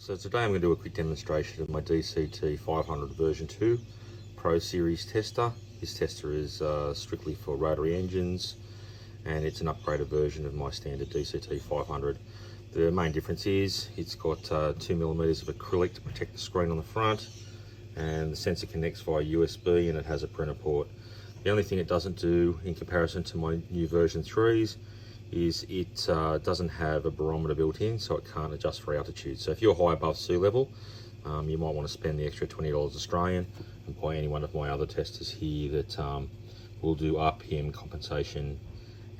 So today I'm going to do a quick demonstration of my DCT500 version 2 Pro Series tester. This tester is strictly for rotary engines, and it's an upgraded version of my standard DCT500. The main difference is it's got 2mm of acrylic to protect the screen on the front, and the sensor connects via USB, and it has a printer port. The only thing it doesn't do in comparison to my new version 3s is it doesn't have a barometer built in, so it can't adjust for altitude. So if you're high above sea level, you might want to spend the extra $20 Australian and buy any one of my other testers here that will do RPM compensation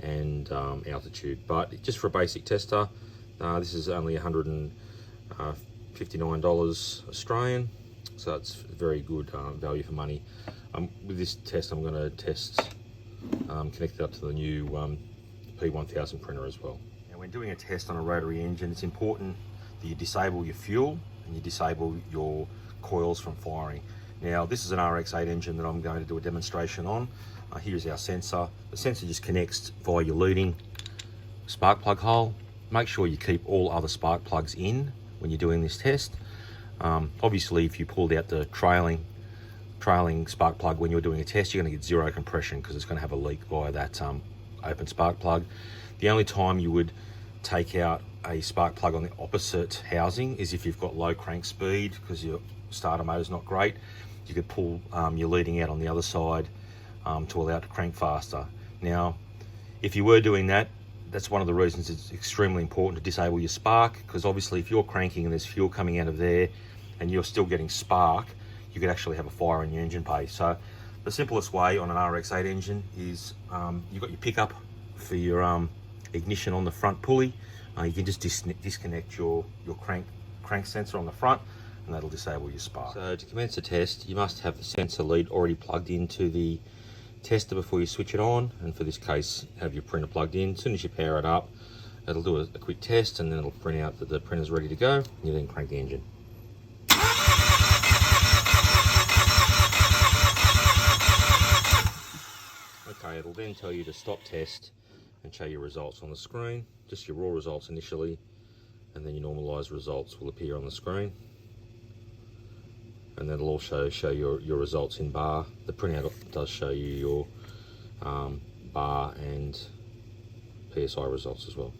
and altitude. But just for a basic tester, this is only $159 Australian, so it's very good value for money. With this test, I'm going to test connect it up to the new P1000 printer as well. Now, when doing a test on a rotary engine, it's important that you disable your fuel and you disable your coils from firing. Now, this is an rx8 engine that I'm going to do a demonstration on. Here's our sensor. The sensor just connects via your leading spark plug hole. Make sure you keep all other spark plugs in when you're doing this test. Obviously, if you pulled out the trailing spark plug when you're doing a test, you're going to get zero compression because it's going to have a leak via that open spark plug. The only time you would take out a spark plug on the opposite housing is if you've got low crank speed because your starter motor is not great. You could pull your leading out on the other side to allow it to crank faster. Now, if you were doing that, that's one of the reasons it's extremely important to disable your spark, because obviously if you're cranking and there's fuel coming out of there and you're still getting spark, you could actually have a fire in your engine bay. So the simplest way on an rx8 engine is you've got your pickup for your ignition on the front pulley. You can just disconnect your crank sensor on the front, and that'll disable your spark. So to commence the test, you must have the sensor lead already plugged into the tester before you switch it on, and for this case have your printer plugged in. As soon as you power it up, it'll do a quick test, and then it'll print out that the printer's ready to go, and you then crank the engine. Okay, it'll then tell you to stop test and show your results on the screen, just your raw results initially, and then your normalized results will appear on the screen. And then it'll also show your results in bar. The printout does show you your bar and PSI results as well.